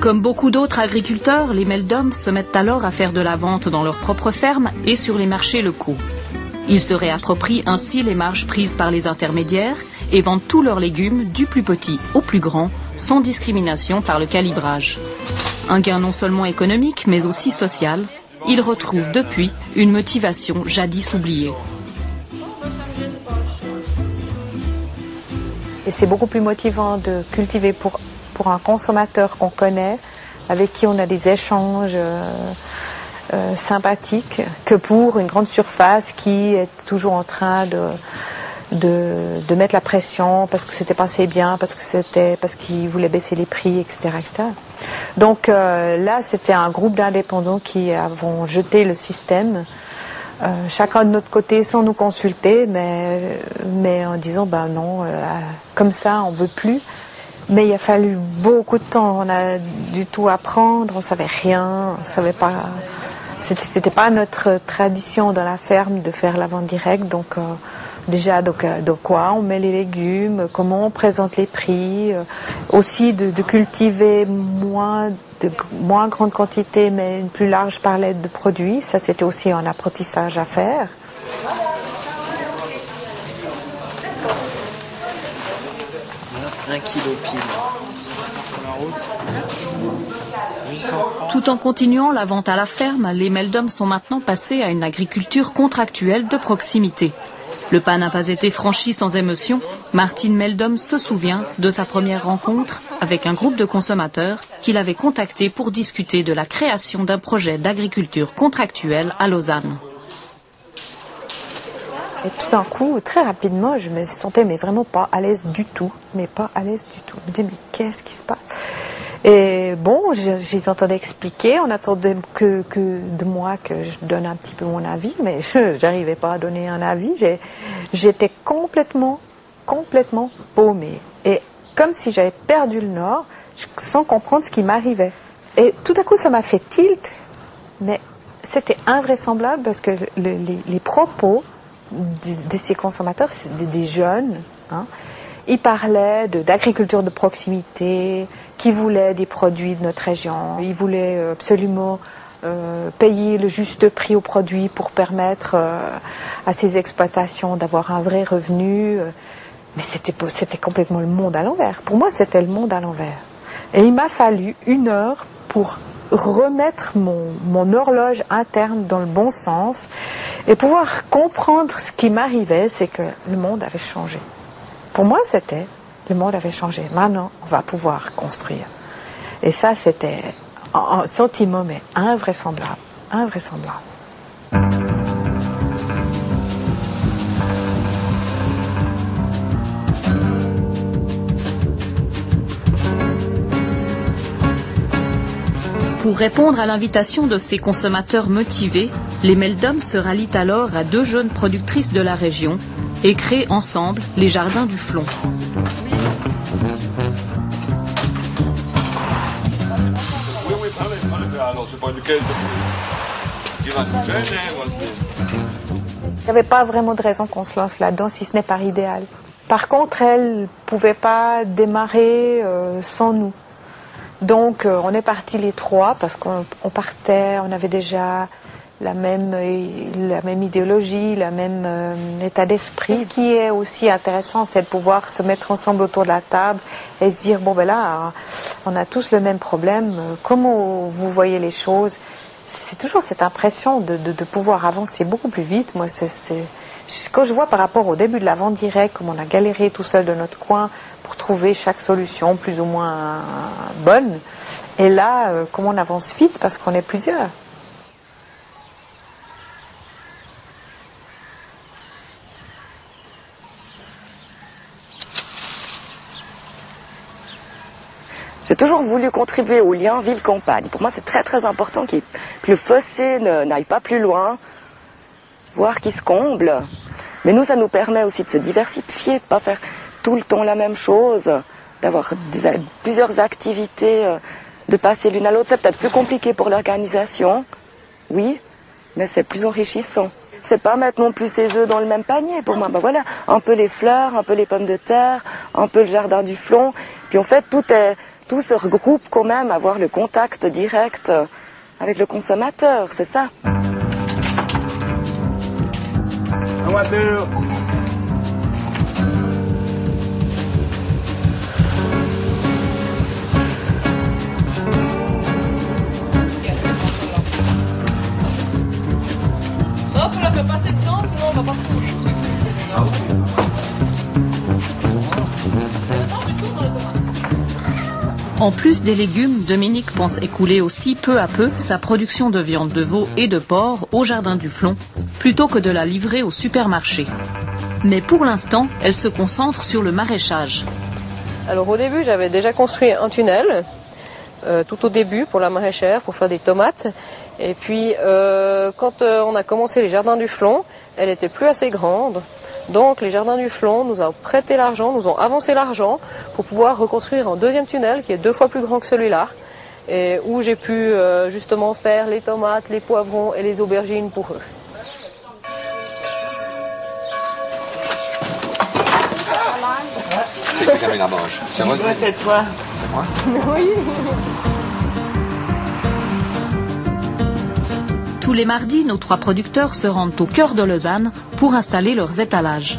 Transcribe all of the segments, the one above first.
Comme beaucoup d'autres agriculteurs, les Meldum se mettent alors à faire de la vente dans leurs propres fermes et sur les marchés locaux. Ils se réapproprient ainsi les marges prises par les intermédiaires et vendent tous leurs légumes, du plus petit au plus grand, sans discrimination par le calibrage. Un gain non seulement économique, mais aussi social. Ils retrouvent depuis une motivation jadis oubliée. Et c'est beaucoup plus motivant de cultiver pour un consommateur qu'on connaît, avec qui on a des échanges sympathiques, que pour une grande surface qui est toujours en train de mettre la pression parce que c'était pas assez bien, parce qu'ils voulaient baisser les prix, etc., etc. Donc là, c'était un groupe d'indépendants qui avons jeté le système, chacun de notre côté sans nous consulter, mais en disant ben non, comme ça on veut plus. Mais il a fallu beaucoup de temps, on a dû tout apprendre, on savait rien, on savait pas. C'était pas notre tradition dans la ferme de faire la vente directe, donc déjà de quoi on met les légumes, comment on présente les prix, aussi de cultiver moins grande quantité mais une plus large palette de produits, ça c'était aussi un apprentissage à faire. Un kilo pile. Tout en continuant la vente à la ferme, les Meldum sont maintenant passés à une agriculture contractuelle de proximité. Le pas n'a pas été franchi sans émotion. Martine Meldum se souvient de sa première rencontre avec un groupe de consommateurs qu'il avait contacté pour discuter de la création d'un projet d'agriculture contractuelle à Lausanne. Et tout d'un coup, très rapidement, je me sentais vraiment pas à l'aise du tout. Mais pas à l'aise du tout. Je me disais, mais qu'est-ce qui se passe? Et bon, je les entendais expliquer. On attendait que de moi que je donne un petit peu mon avis. Mais je n'arrivais pas à donner un avis. J'étais complètement paumée. Et comme si j'avais perdu le nord, sans comprendre ce qui m'arrivait. Et tout à coup, ça m'a fait tilt. Mais c'était invraisemblable parce que les propos de ces consommateurs, c'est des jeunes, hein. Ils parlaient d'agriculture de proximité, qui voulaient des produits de notre région. Ils voulaient absolument payer le juste prix aux produits pour permettre à ces exploitations d'avoir un vrai revenu. Mais c'était complètement le monde à l'envers. Pour moi, c'était le monde à l'envers. Et il m'a fallu 1 heure pour remettre mon horloge interne dans le bon sens et pouvoir comprendre ce qui m'arrivait, c'est que le monde avait changé. Pour moi, c'était le monde avait changé. Maintenant, on va pouvoir construire. Et ça, c'était un sentiment mais invraisemblable. Pour répondre à l'invitation de ces consommateurs motivés, les Meldum se rallient alors à 2 jeunes productrices de la région et créent ensemble les Jardins du Flon. Il n'y avait pas vraiment de raison qu'on se lance là-dedans, si ce n'est par idéal. Par contre, elle ne pouvait pas démarrer sans nous. Donc, on est partis les 3 parce qu'on partait, on avait déjà la même idéologie, le même état d'esprit. Ce qui est aussi intéressant, c'est de pouvoir se mettre ensemble autour de la table et se dire, bon ben là, on a tous le même problème, comment vous voyez les choses? C'est toujours cette impression de pouvoir avancer beaucoup plus vite. Moi, quand je vois par rapport au début de la vente directe, comme on a galéré tout seul de notre coin pour trouver chaque solution plus ou moins bonne, et là, comment on avance vite parce qu'on est plusieurs. J'ai toujours voulu contribuer au lien ville-campagne. Pour moi, c'est très très important que le fossé n'aille pas plus loin, voire qu'il se comble. Mais nous, ça nous permet aussi de se diversifier, de ne pas faire tout le temps la même chose, d'avoir plusieurs activités, de passer l'une à l'autre. C'est peut-être plus compliqué pour l'organisation, oui, mais c'est plus enrichissant. C'est pas mettre non plus ses œufs dans le même panier pour moi. Ben voilà, un peu les fleurs, un peu les pommes de terre, un peu le jardin du Flon. Puis en fait, tout tout se regroupe quand même, avoir le contact direct avec le consommateur, c'est ça. En voiture. Non, faut la faire passer dedans, sinon on va pas trouver. En plus des légumes, Dominique pense écouler aussi peu à peu sa production de viande de veau et de porc au jardin du Flon, plutôt que de la livrer au supermarché. Mais pour l'instant, elle se concentre sur le maraîchage. Alors au début, j'avais déjà construit un tunnel, tout au début pour la maraîchère, pour faire des tomates. Et puis quand on a commencé les jardins du Flon, elle était plus assez grande. Donc les jardins du Flon nous ont prêté l'argent, nous ont avancé l'argent pour pouvoir reconstruire un deuxième tunnel qui est 2 fois plus grand que celui-là. Et où j'ai pu justement faire les tomates, les poivrons et les aubergines pour eux. C'est moi, c'est toi. C'est moi? Oui. Tous les mardis, nos 3 producteurs se rendent au cœur de Lausanne pour installer leurs étalages.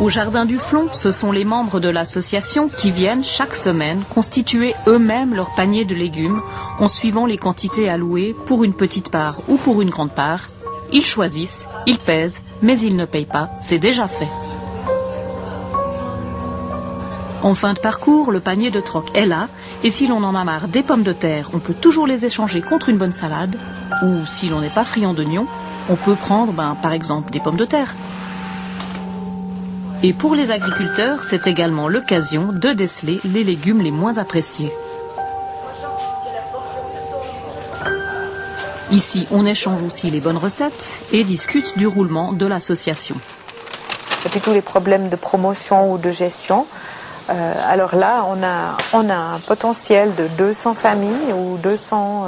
Au jardin du Flon, ce sont les membres de l'association qui viennent chaque semaine constituer eux-mêmes leur panier de légumes en suivant les quantités allouées pour une petite part ou pour une grande part. Ils choisissent, ils pèsent, mais ils ne payent pas, c'est déjà fait. En fin de parcours, le panier de troc est là, et si l'on en a marre des pommes de terre, on peut toujours les échanger contre une bonne salade, ou si l'on n'est pas friand d'oignons, on peut prendre par exemple des pommes de terre. Et pour les agriculteurs, c'est également l'occasion de déceler les légumes les moins appréciés. Ici, on échange aussi les bonnes recettes et discute du roulement de l'association. Et puis tous les problèmes de promotion ou de gestion. Alors là, on a un potentiel de 200 familles ou 200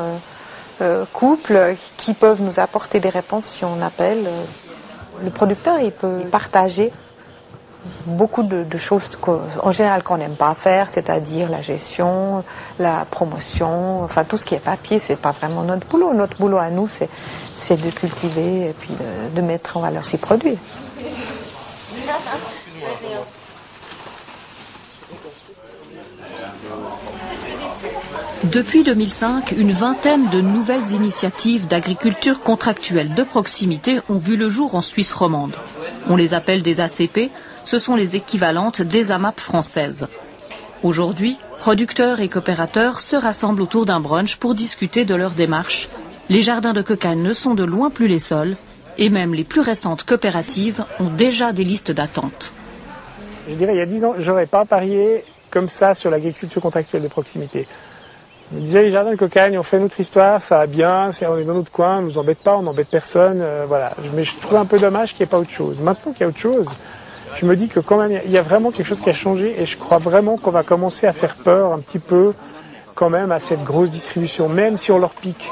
couples qui peuvent nous apporter des réponses si on appelle. Le producteur, il peut partager beaucoup de choses en général qu'on n'aime pas faire, c'est-à-dire la gestion, la promotion, enfin tout ce qui est papier, c'est pas vraiment notre boulot. Notre boulot à nous, c'est de cultiver et puis de mettre en valeur ces produits. Depuis 2005, une vingtaine de nouvelles initiatives d'agriculture contractuelle de proximité ont vu le jour en Suisse romande. On les appelle des ACP, ce sont les équivalentes des AMAP françaises. Aujourd'hui, producteurs et coopérateurs se rassemblent autour d'un brunch pour discuter de leur démarche. Les jardins de Cocagne ne sont de loin plus les seuls, et même les plus récentes coopératives ont déjà des listes d'attente. Je dirais, il y a 10 ans, j'aurais pas parié comme ça sur l'agriculture contractuelle de proximité. Je me disais, les jardins de Cocagne, on fait notre histoire, ça va bien, on est dans notre coin, on nous embête pas, on n'embête personne, voilà. Mais je trouve un peu dommage qu'il n'y ait pas autre chose. Maintenant qu'il y a autre chose, je me dis que quand même, il y a vraiment quelque chose qui a changé et je crois vraiment qu'on va commencer à faire peur un petit peu quand même à cette grosse distribution, même si on leur pique